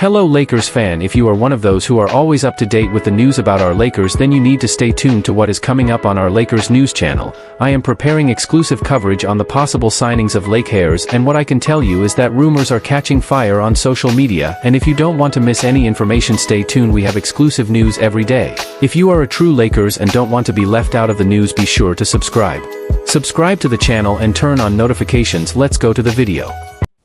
Hello Lakers fan, if you are one of those who are always up to date with the news about our Lakers, then you need to stay tuned to what is coming up on our Lakers news channel. I am preparing exclusive coverage on the possible signings of Lake hairs, and what I can tell you is that rumors are catching fire on social media, and if you don't want to miss any information, stay tuned. We have exclusive news every day. If you are a true Lakers and don't want to be left out of the news, be sure to subscribe. Subscribe to the channel and turn on notifications. Let's go to the video.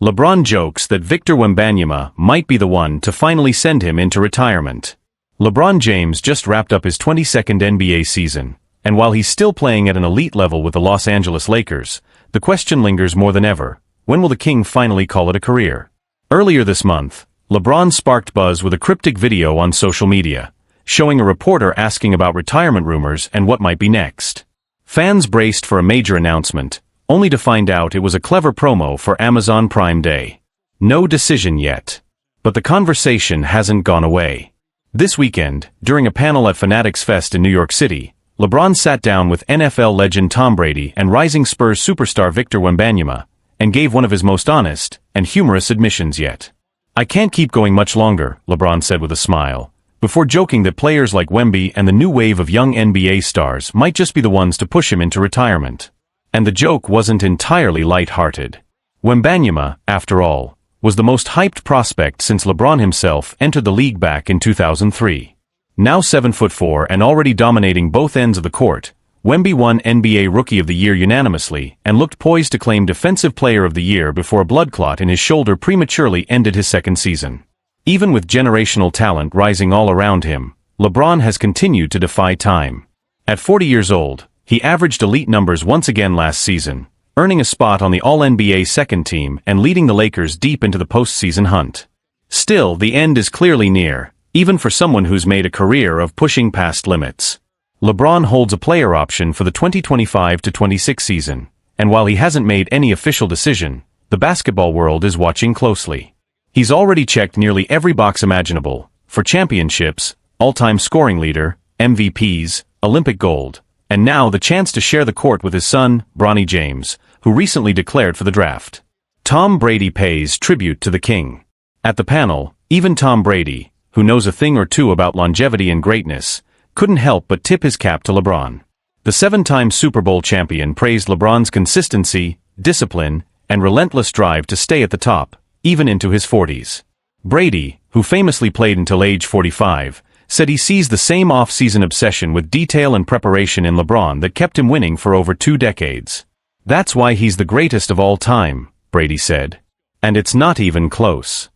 LeBron jokes that Victor Wembanyama might be the one to finally send him into retirement. LeBron James just wrapped up his 22nd NBA season, and while he's still playing at an elite level with the Los Angeles Lakers, the question lingers more than ever: when will the King finally call it a career? Earlier this month, LeBron sparked buzz with a cryptic video on social media, showing a reporter asking about retirement rumors and what might be next. Fans braced for a major announcement, only to find out it was a clever promo for Amazon Prime Day. No decision yet. But the conversation hasn't gone away. This weekend, during a panel at Fanatics Fest in New York City, LeBron sat down with NFL legend Tom Brady and rising Spurs superstar Victor Wembanyama, and gave one of his most honest and humorous admissions yet. "I can't keep going much longer," LeBron said with a smile, before joking that players like Wemby and the new wave of young NBA stars might just be the ones to push him into retirement. And the joke wasn't entirely light-hearted. Wembanyama, after all, was the most hyped prospect since LeBron himself entered the league back in 2003. Now 7'4" and already dominating both ends of the court, Wemby won NBA Rookie of the Year unanimously and looked poised to claim Defensive Player of the Year before a blood clot in his shoulder prematurely ended his second season. Even with generational talent rising all around him, LeBron has continued to defy time. At 40 years old, he averaged elite numbers once again last season, earning a spot on the All-NBA second team and leading the Lakers deep into the postseason hunt. Still, the end is clearly near, even for someone who's made a career of pushing past limits. LeBron holds a player option for the 2025-26 season, and while he hasn't made any official decision, the basketball world is watching closely. He's already checked nearly every box imaginable, for championships, all-time scoring leader, MVPs, Olympic gold, and now the chance to share the court with his son, Bronny James, who recently declared for the draft. Tom Brady pays tribute to the King. At the panel, even Tom Brady, who knows a thing or two about longevity and greatness, couldn't help but tip his cap to LeBron. The seven-time Super Bowl champion praised LeBron's consistency, discipline, and relentless drive to stay at the top, even into his 40s. Brady, who famously played until age 45, said he sees the same off-season obsession with detail and preparation in LeBron that kept him winning for over 2 decades. "That's why he's the greatest of all time," Brady said. "And it's not even close."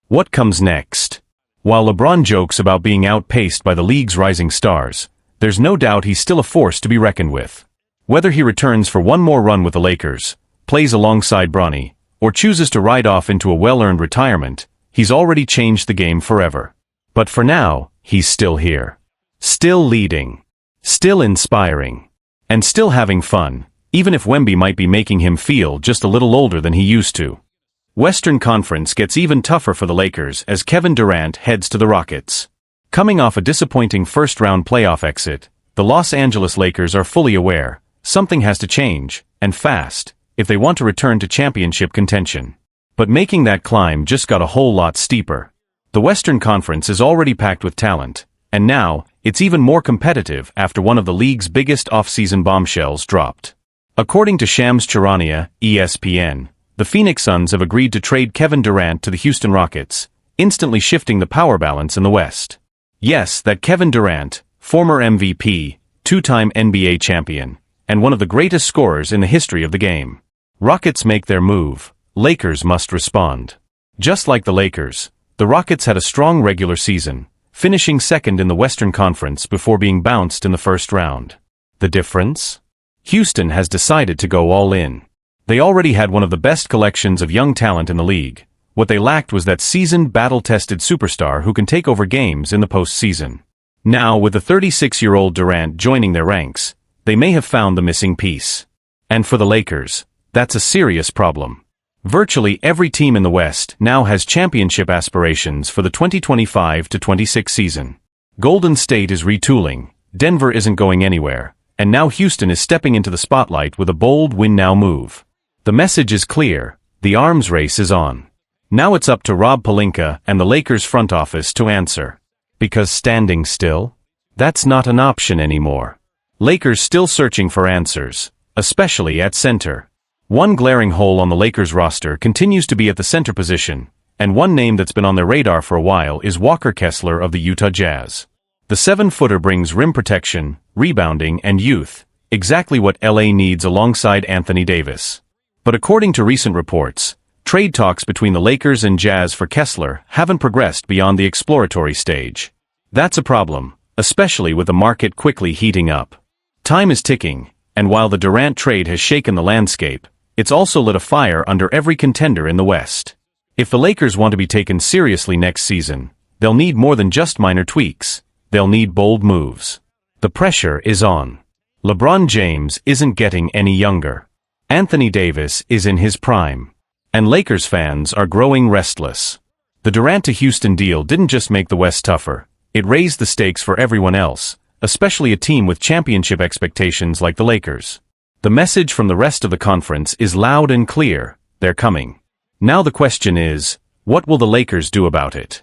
What comes next? While LeBron jokes about being outpaced by the league's rising stars, there's no doubt he's still a force to be reckoned with. Whether he returns for one more run with the Lakers, plays alongside Bronny, or chooses to ride off into a well-earned retirement, he's already changed the game forever. But for now, he's still here. Still leading. Still inspiring. And still having fun, even if Wemby might be making him feel just a little older than he used to. Western Conference gets even tougher for the Lakers as Kevin Durant heads to the Rockets. Coming off a disappointing first-round playoff exit, the Los Angeles Lakers are fully aware something has to change, and fast, if they want to return to championship contention. But making that climb just got a whole lot steeper. The Western Conference is already packed with talent, and now, it's even more competitive after one of the league's biggest off-season bombshells dropped. According to Shams Charania, ESPN, the Phoenix Suns have agreed to trade Kevin Durant to the Houston Rockets, instantly shifting the power balance in the West. Yes, that Kevin Durant, former MVP, 2-time NBA champion, and one of the greatest scorers in the history of the game. Rockets make their move, Lakers must respond. Just like the Lakers, the Rockets had a strong regular season, finishing second in the Western Conference before being bounced in the first round. The difference? Houston has decided to go all in. They already had one of the best collections of young talent in the league. What they lacked was that seasoned, battle-tested superstar who can take over games in the postseason. Now, with the 36-year-old Durant joining their ranks, they may have found the missing piece. And for the Lakers, that's a serious problem. Virtually every team in the West now has championship aspirations for the 2025-26 season. Golden State is retooling, Denver isn't going anywhere, and now Houston is stepping into the spotlight with a bold win-now move. The message is clear, the arms race is on. Now it's up to Rob Pelinka and the Lakers front office to answer. Because standing still? That's not an option anymore. Lakers still searching for answers, especially at center. One glaring hole on the Lakers roster continues to be at the center position, and one name that's been on their radar for a while is Walker Kessler of the Utah Jazz. The 7-footer brings rim protection, rebounding, and youth, exactly what LA needs alongside Anthony Davis. But according to recent reports, trade talks between the Lakers and Jazz for Kessler haven't progressed beyond the exploratory stage. That's a problem, especially with the market quickly heating up. Time is ticking, and while the Durant trade has shaken the landscape, it's also lit a fire under every contender in the West. If the Lakers want to be taken seriously next season, they'll need more than just minor tweaks. They'll need bold moves. The pressure is on. LeBron James isn't getting any younger. Anthony Davis is in his prime. And Lakers fans are growing restless. The Durant to Houston deal didn't just make the West tougher, it raised the stakes for everyone else, especially a team with championship expectations like the Lakers. The message from the rest of the conference is loud and clear: they're coming. Now the question is, what will the Lakers do about it?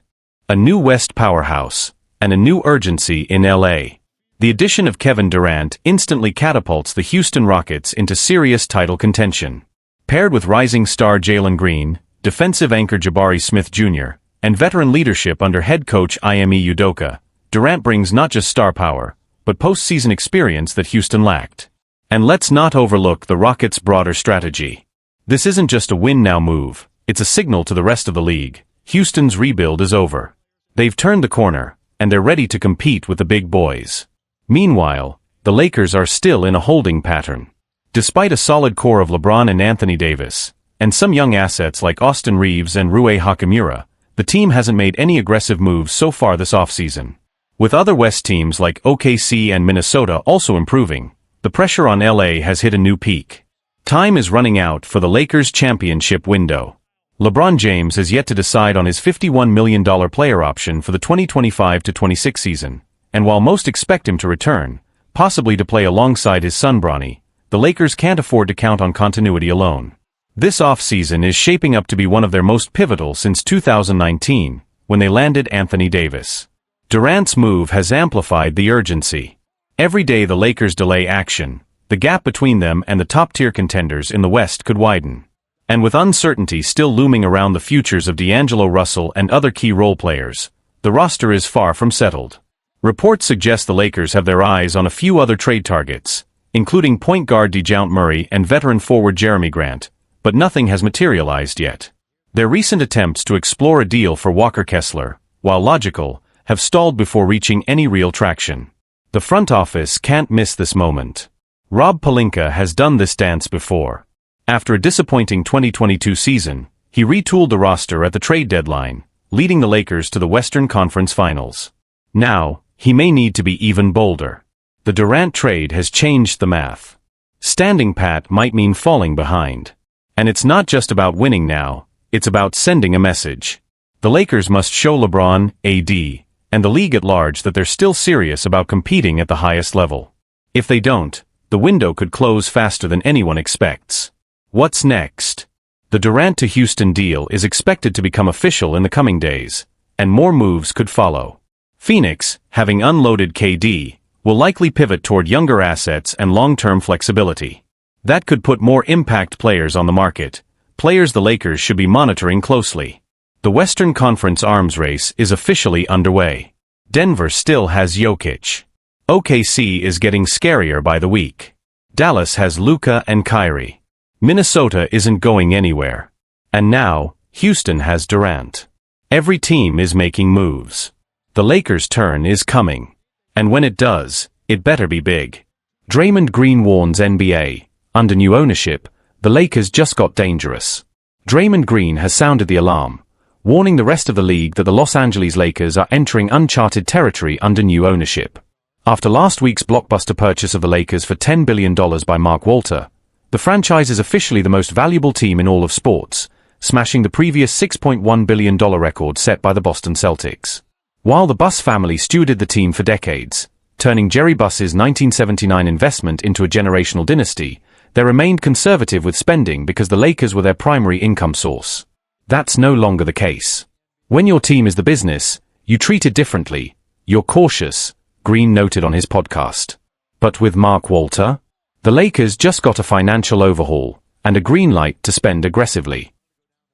A new West powerhouse, and a new urgency in LA. The addition of Kevin Durant instantly catapults the Houston Rockets into serious title contention. Paired with rising star Jalen Green, defensive anchor Jabari Smith Jr., and veteran leadership under head coach Ime Udoka, Durant brings not just star power, but postseason experience that Houston lacked. And let's not overlook the Rockets' broader strategy. This isn't just a win-now move, it's a signal to the rest of the league. Houston's rebuild is over. They've turned the corner, and they're ready to compete with the big boys. Meanwhile, the Lakers are still in a holding pattern. Despite a solid core of LeBron and Anthony Davis, and some young assets like Austin Reeves and Rui Hachimura, the team hasn't made any aggressive moves so far this offseason. With other West teams like OKC and Minnesota also improving, the pressure on LA has hit a new peak. Time is running out for the Lakers' championship window. LeBron James has yet to decide on his $51 million player option for the 2025-26 season, and while most expect him to return, possibly to play alongside his son Bronny, the Lakers can't afford to count on continuity alone. This offseason is shaping up to be one of their most pivotal since 2019, when they landed Anthony Davis. Durant's move has amplified the urgency. Every day the Lakers delay action, the gap between them and the top-tier contenders in the West could widen. And with uncertainty still looming around the futures of D'Angelo Russell and other key role players, the roster is far from settled. Reports suggest the Lakers have their eyes on a few other trade targets, including point guard DeJounte Murray and veteran forward Jeremy Grant, but nothing has materialized yet. Their recent attempts to explore a deal for Walker Kessler, while logical, have stalled before reaching any real traction. The front office can't miss this moment. Rob Pelinka has done this dance before. After a disappointing 2022 season, he retooled the roster at the trade deadline, leading the Lakers to the Western Conference Finals. Now, he may need to be even bolder. The Durant trade has changed the math. Standing pat might mean falling behind. And it's not just about winning now, it's about sending a message. The Lakers must show LeBron, AD, and the league at large that they're still serious about competing at the highest level. If they don't, the window could close faster than anyone expects. What's next? The Durant to Houston deal is expected to become official in the coming days, and more moves could follow. Phoenix, having unloaded KD, will likely pivot toward younger assets and long-term flexibility. That could put more impact players on the market, players the Lakers should be monitoring closely. The Western Conference arms race is officially underway. Denver still has Jokic. OKC is getting scarier by the week. Dallas has Luka and Kyrie. Minnesota isn't going anywhere. And now, Houston has Durant. Every team is making moves. The Lakers' turn is coming. And when it does, it better be big. Draymond Green warns NBA, under new ownership, the Lakers just got dangerous. Draymond Green has sounded the alarm, warning the rest of the league that the Los Angeles Lakers are entering uncharted territory under new ownership. After last week's blockbuster purchase of the Lakers for $10 billion by Mark Walter, the franchise is officially the most valuable team in all of sports, smashing the previous $6.1 billion record set by the Boston Celtics. While the Buss family stewarded the team for decades, turning Jerry Buss's 1979 investment into a generational dynasty, they remained conservative with spending because the Lakers were their primary income source. That's no longer the case. When your team is the business, you treat it differently. You're cautious, Green noted on his podcast. But with Mark Walter, the Lakers just got a financial overhaul and a green light to spend aggressively.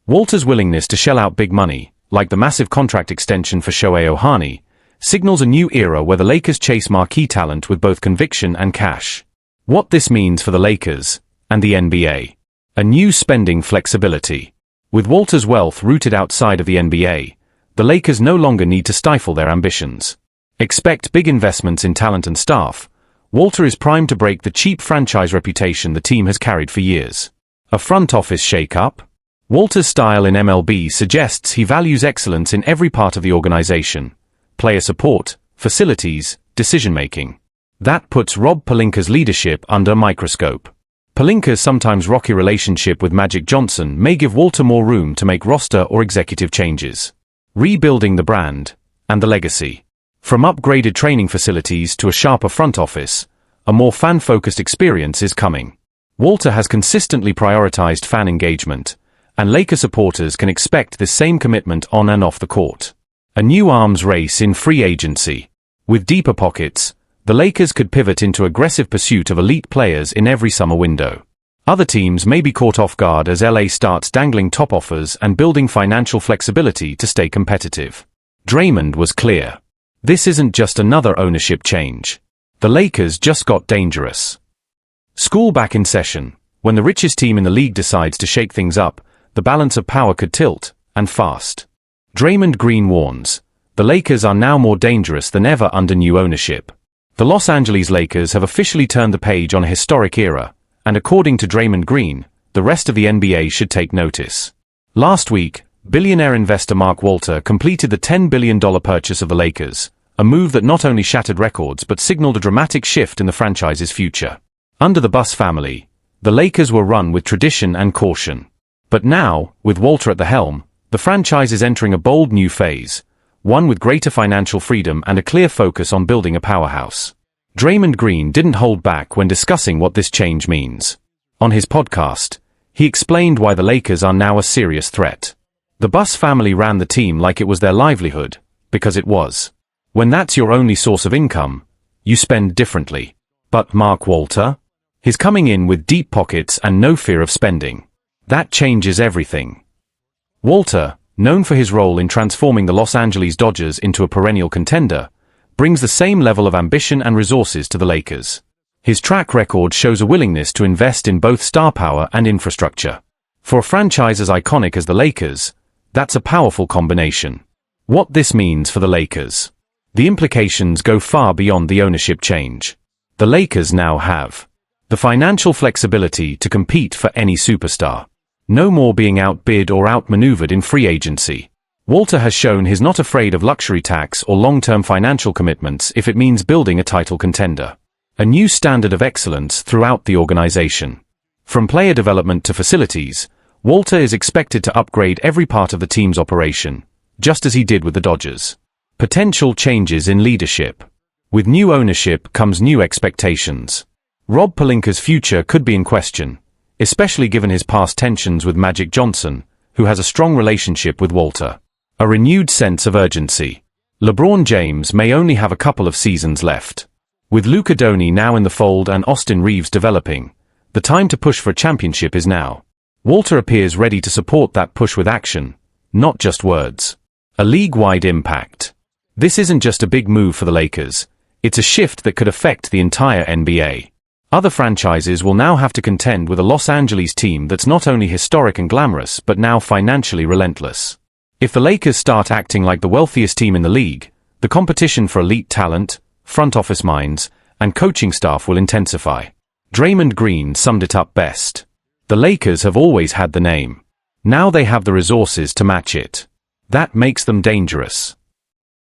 Walter's willingness to shell out big money, like the massive contract extension for Shohei Ohtani, signals a new era where the Lakers chase marquee talent with both conviction and cash. What this means for the Lakers and the NBA. A new spending flexibility. With Walter's wealth rooted outside of the NBA, the Lakers no longer need to stifle their ambitions. Expect big investments in talent and staff. Walter is primed to break the cheap franchise reputation the team has carried for years. A front office shake-up? Walter's style in MLB suggests he values excellence in every part of the organization. Player support, facilities, decision-making. That puts Rob Pelinka's leadership under a microscope. Pelinka's sometimes rocky relationship with Magic Johnson may give Walter more room to make roster or executive changes. Rebuilding the brand and the legacy. From upgraded training facilities to a sharper front office, a more fan-focused experience is coming. Walter has consistently prioritized fan engagement, and Laker supporters can expect this same commitment on and off the court. A new arms race in free agency. With deeper pockets, the Lakers could pivot into aggressive pursuit of elite players in every summer window. Other teams may be caught off guard as LA starts dangling top offers and building financial flexibility to stay competitive. Draymond was clear. This isn't just another ownership change. The Lakers just got dangerous. School back in session. When the richest team in the league decides to shake things up, the balance of power could tilt, and fast. Draymond Green warns, the Lakers are now more dangerous than ever under new ownership. The Los Angeles Lakers have officially turned the page on a historic era, and according to Draymond Green, the rest of the NBA should take notice. Last week, billionaire investor Mark Walter completed the $10 billion purchase of the Lakers, a move that not only shattered records but signaled a dramatic shift in the franchise's future. Under the Buss family, the Lakers were run with tradition and caution. But now, with Walter at the helm, the franchise is entering a bold new phase, one with greater financial freedom and a clear focus on building a powerhouse. Draymond Green didn't hold back when discussing what this change means. On his podcast, he explained why the Lakers are now a serious threat. The Buss family ran the team like it was their livelihood, because it was. When that's your only source of income, you spend differently. But Mark Walter? He's coming in with deep pockets and no fear of spending. That changes everything. Walter, known for his role in transforming the Los Angeles Dodgers into a perennial contender, brings the same level of ambition and resources to the Lakers. His track record shows a willingness to invest in both star power and infrastructure. For a franchise as iconic as the Lakers, that's a powerful combination. What this means for the Lakers. The implications go far beyond the ownership change. The Lakers now have the financial flexibility to compete for any superstar. No more being outbid or outmaneuvered in free agency. Walter has shown he's not afraid of luxury tax or long-term financial commitments if it means building a title contender. A new standard of excellence throughout the organization. From player development to facilities, Walter is expected to upgrade every part of the team's operation, just as he did with the Dodgers. Potential changes in leadership. With new ownership comes new expectations. Rob Pelinka's future could be in question, especially given his past tensions with Magic Johnson, who has a strong relationship with Walter. A renewed sense of urgency. LeBron James may only have a couple of seasons left. With Luka Doncic now in the fold and Austin Reeves developing, the time to push for a championship is now. Walter appears ready to support that push with action, not just words. A league-wide impact. This isn't just a big move for the Lakers, it's a shift that could affect the entire NBA. Other franchises will now have to contend with a Los Angeles team that's not only historic and glamorous but now financially relentless. If the Lakers start acting like the wealthiest team in the league, the competition for elite talent, front office minds, and coaching staff will intensify. Draymond Green summed it up best. The Lakers have always had the name. Now they have the resources to match it. That makes them dangerous.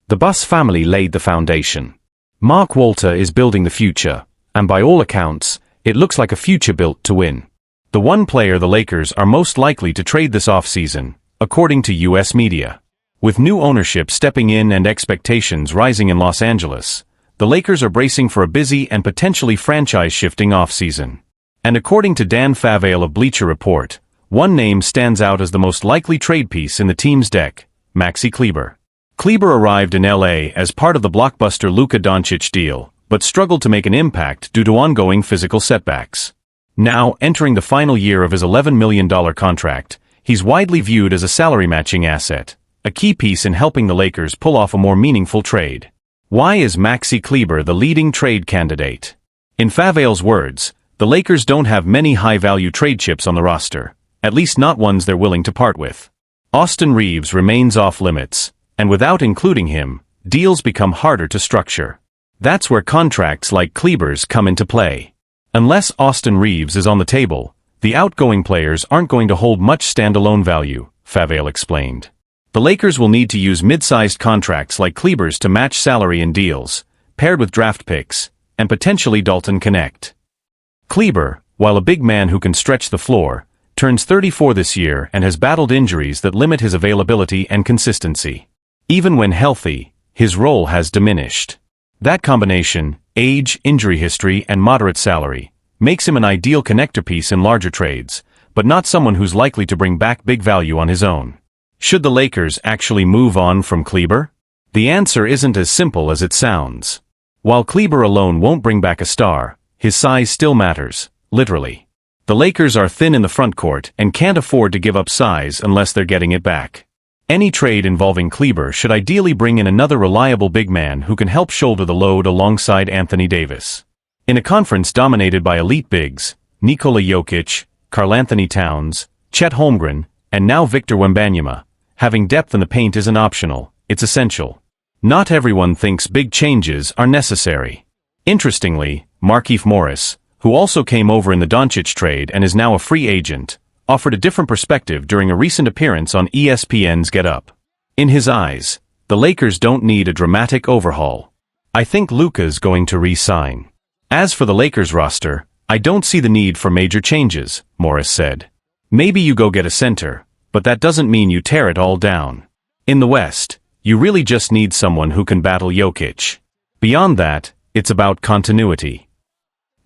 The Buss family laid the foundation. Mark Walter is building the future, and by all accounts, it looks like a future built to win. The one player the Lakers are most likely to trade this offseason, according to U.S. media. With new ownership stepping in and expectations rising in Los Angeles, the Lakers are bracing for a busy and potentially franchise-shifting offseason. And according to Dan Favale of Bleacher Report, One name stands out as the most likely trade piece in the team's deck: Maxi Kleber. Kleber arrived in LA as part of the blockbuster Luka Doncic deal, but struggled to make an impact due to ongoing physical setbacks. Now, entering the final year of his $11 million contract, he's widely viewed as a salary-matching asset, a key piece in helping the Lakers pull off a more meaningful trade. Why is Maxi Kleber the leading trade candidate? In Favale's words, the Lakers don't have many high-value trade chips on the roster, at least not ones they're willing to part with. Austin Reeves remains off-limits, and without including him, deals become harder to structure. That's where contracts like Kleber's come into play. Unless Austin Reeves is on the table, the outgoing players aren't going to hold much standalone value, Favale explained. The Lakers will need to use mid-sized contracts like Kleber's to match salary in deals, paired with draft picks, and potentially Dalton Connect. Kleber, while a big man who can stretch the floor, turns 34 this year and has battled injuries that limit his availability and consistency. Even when healthy, his role has diminished. That combination, age, injury history, and moderate salary, makes him an ideal connector piece in larger trades, but not someone who's likely to bring back big value on his own. Should the Lakers actually move on from Kleber? The answer isn't as simple as it sounds. While Kleber alone won't bring back a star, his size still matters, literally. The Lakers are thin in the front court and can't afford to give up size unless they're getting it back. Any trade involving Kleber should ideally bring in another reliable big man who can help shoulder the load alongside Anthony Davis. In a conference dominated by elite bigs, Nikola Jokic, Karl-Anthony Towns, Chet Holmgren, and now Victor Wembanyama, having depth in the paint isn't optional, it's essential. Not everyone thinks big changes are necessary. Interestingly, Markieff Morris, who also came over in the Doncic trade and is now a free agent, offered a different perspective during a recent appearance on ESPN's Get Up. In his eyes, the Lakers don't need a dramatic overhaul. I think Luka's going to re-sign. As for the Lakers roster, I don't see the need for major changes, Morris said. Maybe you go get a center, but that doesn't mean you tear it all down. In the West, you really just need someone who can battle Jokic. Beyond that, it's about continuity.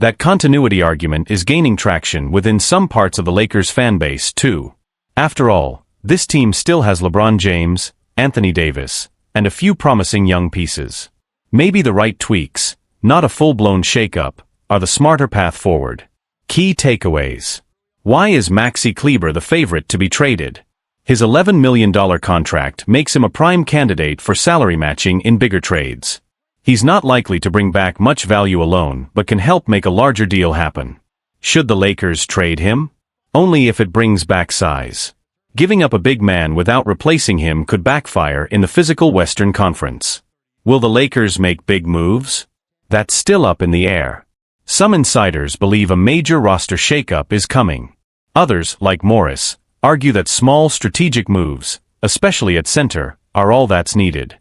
That continuity argument is gaining traction within some parts of the Lakers fan base, too. After all, this team still has LeBron James, Anthony Davis, and a few promising young pieces. Maybe the right tweaks, not a full-blown shake-up, are the smarter path forward. Key takeaways. Why is Maxi Kleber the favorite to be traded? His $11 million contract makes him a prime candidate for salary matching in bigger trades. He's not likely to bring back much value alone, but can help make a larger deal happen. Should the Lakers trade him? Only if it brings back size. Giving up a big man without replacing him could backfire in the physical Western Conference. Will the Lakers make big moves? That's still up in the air. Some insiders believe a major roster shakeup is coming. Others, like Morris, argue that small strategic moves, especially at center, are all that's needed.